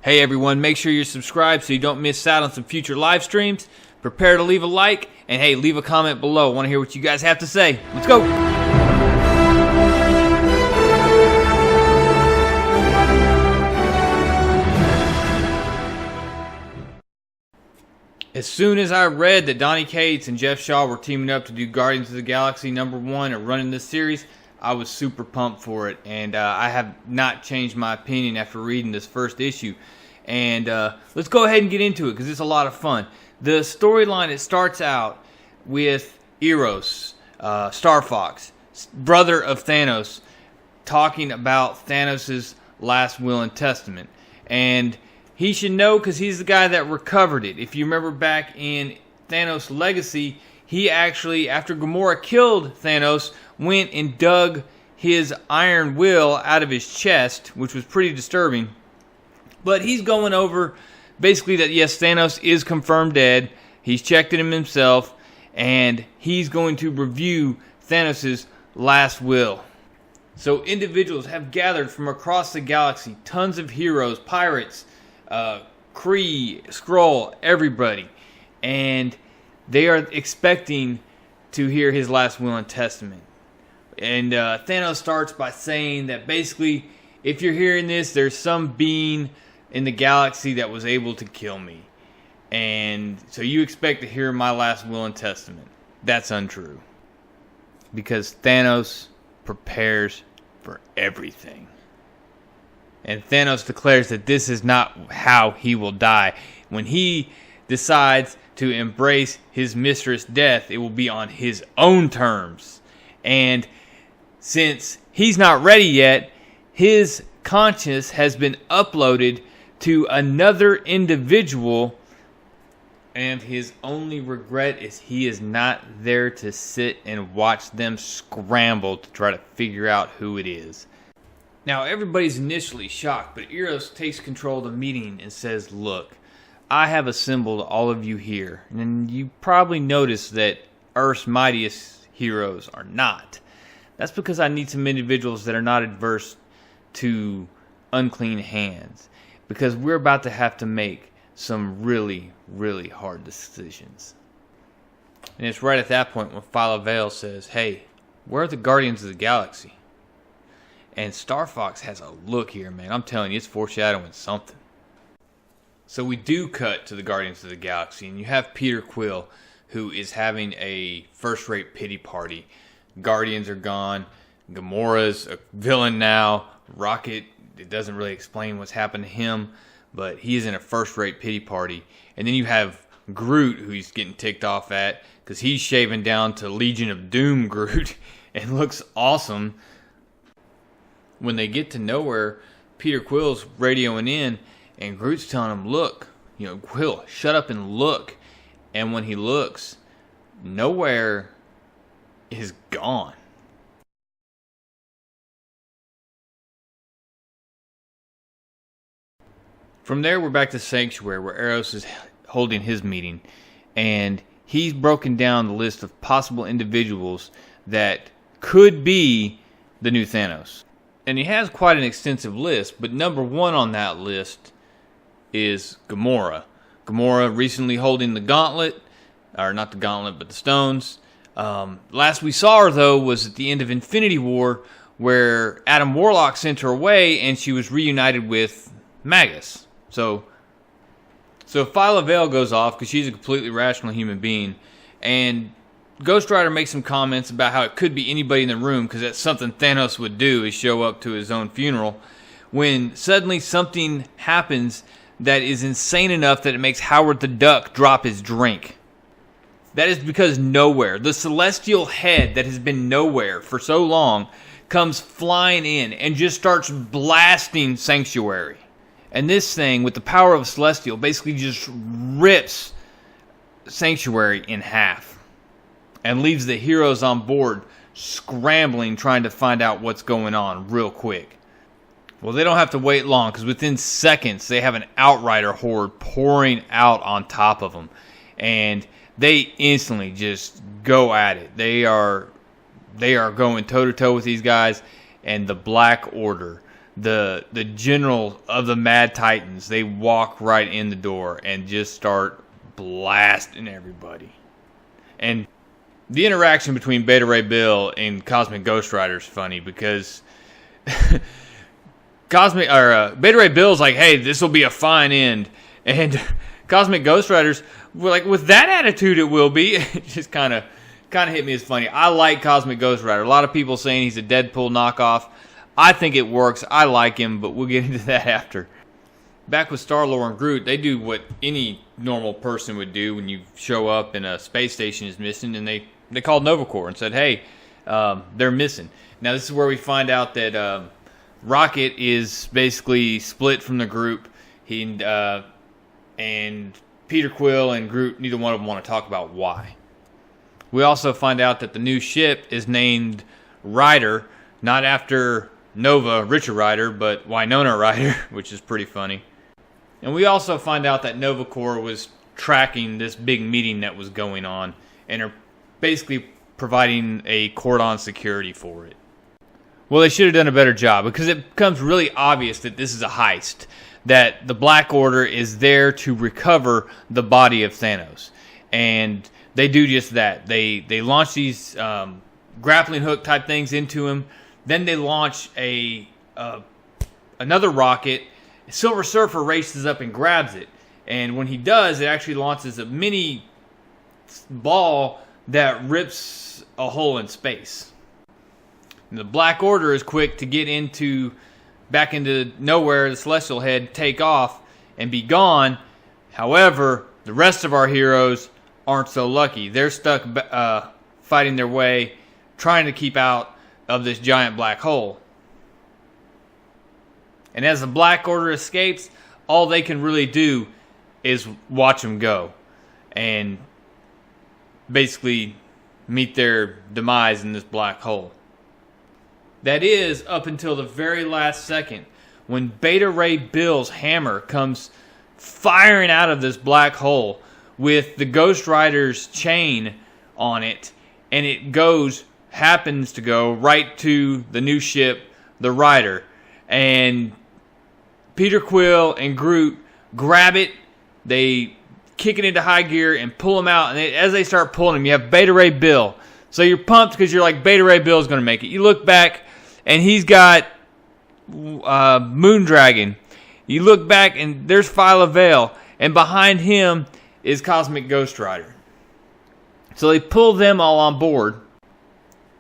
Hey everyone, make sure you're subscribed so you don't miss out on some future live streams. Prepare to leave a like, and hey, leave a comment below. I want to hear what you guys have to say. Let's go! As soon as I read that Donny Cates and Geoff Shaw were teaming up to do Guardians of the Galaxy #1 and running this series, I was super pumped for it, and I have not changed my opinion after reading this first issue. And let's go ahead and get into it because it's a lot of fun. The storyline, it starts out with Eros, Star Fox, brother of Thanos, talking about Thanos' last will and testament. And he should know because he's the guy that recovered it. If you remember back in Thanos' Legacy, he actually, after Gamora killed Thanos, went and dug his iron will out of his chest, which was pretty disturbing. But he's going over basically that, yes, Thanos is confirmed dead. He's checked it himself, and he's going to review Thanos' last will. So individuals have gathered from across the galaxy, tons of heroes, pirates, Kree, Skrull, everybody. And they are expecting to hear his last will and testament. And Thanos starts by saying that basically, if you're hearing this, there's some being in the galaxy that was able to kill me. And so you expect to hear my last will and testament. That's untrue. Because Thanos prepares for everything. And Thanos declares that this is not how he will die. When he decides to embrace his mistress' death, it will be on his own terms. And since he's not ready yet, his conscience has been uploaded to another individual, and his only regret is he is not there to sit and watch them scramble to try to figure out who it is. Now, everybody's initially shocked, but Eros takes control of the meeting and says, look, I have assembled all of you here, and you probably noticed that Earth's mightiest heroes are not. That's because I need some individuals that are not adverse to unclean hands, because we're about to have to make some really, really hard decisions. And it's right at that point when Phyla-Vell says, hey, where are the Guardians of the Galaxy? And Star Fox has a look here, man. I'm telling you, it's foreshadowing something. So we do cut to the Guardians of the Galaxy, and you have Peter Quill, who is having a first-rate pity party. Guardians are gone. Gamora's a villain now. Rocket, it doesn't really explain what's happened to him, but he is in a first-rate pity party. And then you have Groot, who he's getting ticked off at, because he's shaving down to Legion of Doom Groot, and looks awesome. When they get to nowhere, Peter Quill's radioing in, and Groot's telling him, look, Quill, shut up and look. And when he looks, nowhere is gone. From there, we're back to Sanctuary, where Eros is holding his meeting, and he's broken down the list of possible individuals that could be the new Thanos. And he has quite an extensive list, but number one on that list is Gamora. Gamora recently holding the gauntlet, or not the gauntlet, but the stones. Last we saw her, though, was at the end of Infinity War, where Adam Warlock sent her away, and she was reunited with Magus. So Phyla-Vell goes off, because she's a completely rational human being, and Ghost Rider makes some comments about how it could be anybody in the room, because that's something Thanos would do, is show up to his own funeral, when suddenly something happens that is insane enough that it makes Howard the Duck drop his drink. That is because nowhere, the celestial head that has been nowhere for so long, comes flying in and just starts blasting Sanctuary. And this thing, with the power of Celestial, basically just rips Sanctuary in half. And leaves the heroes on board scrambling, trying to find out what's going on real quick. Well, they don't have to wait long, because within seconds, they have an Outrider horde pouring out on top of them. And they instantly just go at it. They are going toe-to-toe with these guys. And the Black Order, the general of the Mad Titans, they walk right in the door and just start blasting everybody. And the interaction between Beta Ray Bill and Cosmic Ghost Rider is funny because Beta Ray Bill's like, "Hey, this will be a fine end," and Cosmic Ghost Riders were like, "With that attitude, it will be." It just kind of hit me as funny. I like Cosmic Ghost Rider. A lot of people saying he's a Deadpool knockoff. I think it works. I like him, but we'll get into that after. Back with Star-Lord and Groot, they do what any normal person would do when you show up and a space station is missing, and they called Nova Corps and said, "Hey, they're missing." Now this is where we find out that Rocket is basically split from the group. He and Peter Quill and Groot, neither one of them want to talk about why. We also find out that the new ship is named Ryder, not after Nova, Richard Ryder, but Winona Ryder, which is pretty funny. And we also find out that Nova Corps was tracking this big meeting that was going on and are basically providing a cordon security for it. Well, they should have done a better job because it becomes really obvious that this is a heist, that the Black Order is there to recover the body of Thanos. And they do just that. They launch these grappling hook type things into him. Then they launch another rocket. Silver Surfer races up and grabs it. And when he does, it actually launches a mini ball that rips a hole in space. And the Black Order is quick to get back into nowhere, the Celestial Head, take off, and be gone. However, the rest of our heroes aren't so lucky. They're stuck fighting their way, trying to keep out of this giant black hole. And as the Black Order escapes, all they can really do is watch them go and basically meet their demise in this black hole. That is up until the very last second when Beta Ray Bill's hammer comes firing out of this black hole with the Ghost Rider's chain on it, and it happens to go right to the new ship, the Rider. And Peter Quill and Groot grab it, they kick it into high gear and pull him out, and as they start pulling him, you have Beta Ray Bill. So you're pumped because you're like, Beta Ray Bill's going to make it. You look back, and he's got Moondragon. You look back, and there's Phyla Vale, and behind him is Cosmic Ghost Rider. So they pull them all on board.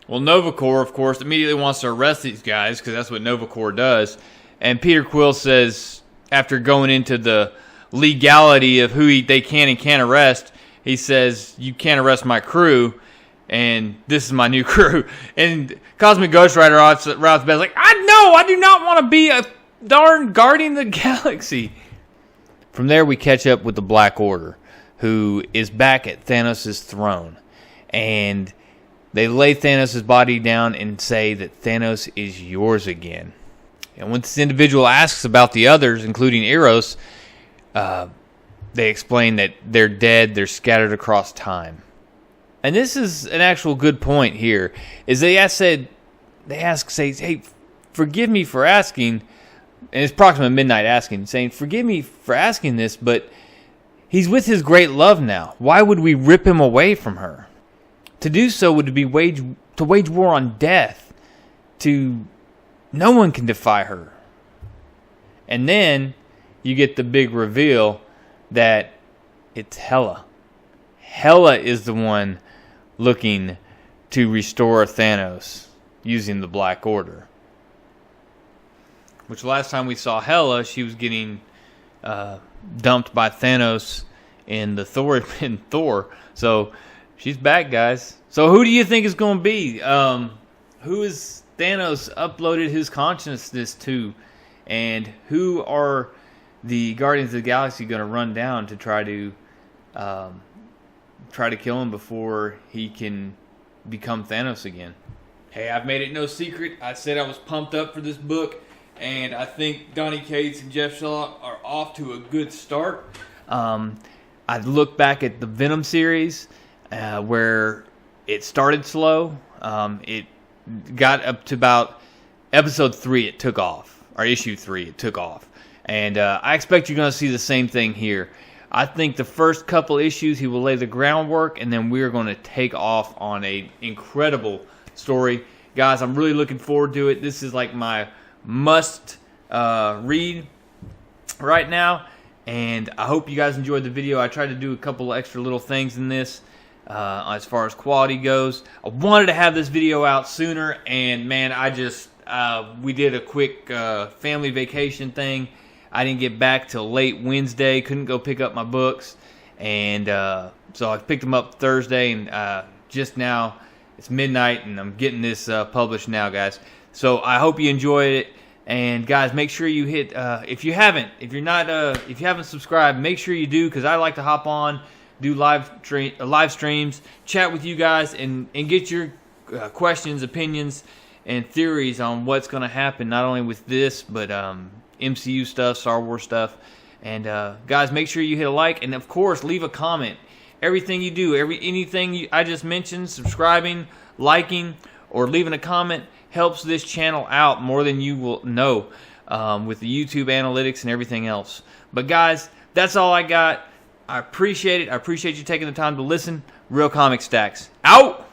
Well, Nova Corps, of course, immediately wants to arrest these guys because that's what Nova Corps does. And Peter Quill says, after going into the legality of who they can and can't arrest, he says, "You can't arrest my crew, and this is my new crew." And Cosmic Ghost Rider right off the bat is like, I do not want to be a darn Guardian of the Galaxy. From there, we catch up with the Black Order, who is back at Thanos' throne. And they lay Thanos' body down and say that Thanos is yours again. And when this individual asks about the others, including Eros, they explain that they're dead, they're scattered across time. And this is an actual good point here, is they say, "Hey, forgive me for asking," and it's approximately midnight asking, saying, "Forgive me for asking this, but he's with his great love now. Why would we rip him away from her? To do so would be to wage war on death. No one can defy her." And then you get the big reveal that it's Hela. Hela is the one looking to restore Thanos using the Black Order. Which last time we saw Hela, she was getting dumped by Thanos in Thor. So she's back, guys. So who do you think is going to be? Who is Thanos uploaded his consciousness to? And who are the Guardians of the Galaxy going to run down to try to kill him before he can become Thanos again? Hey, I've made it no secret. I said I was pumped up for this book, and I think Donny Cates and Geoff Shaw are off to a good start. I look back at the Venom series, where it started slow. It got up to about episode 3, it took off. or issue 3. It took off. And I expect you're going to see the same thing here. I think the first couple issues he will lay the groundwork, and then we're going to take off on an incredible story. Guys, I'm really looking forward to it. This is like my must read right now, and I hope you guys enjoyed the video. I tried to do a couple extra little things in this as far as quality goes. I wanted to have this video out sooner, and man, I just we did a quick family vacation thing. I didn't get back till late Wednesday. Couldn't go pick up my books, and so I picked them up Thursday, and just now it's midnight, and I'm getting this published now, guys. So I hope you enjoyed it. And guys, make sure you hit if you haven't subscribed, make sure you do, because I like to hop on, do live streams, chat with you guys, and get your questions, opinions, and theories on what's going to happen, not only with this, but MCU stuff, Star Wars stuff. And guys, make sure you hit a like, and of course leave a comment. Everything you do, anything I just mentioned, subscribing, liking, or leaving a comment helps this channel out more than you will know with the YouTube analytics and everything else. But guys, that's all I got. I appreciate it. I appreciate you taking the time to listen. Real Comic Stacks out.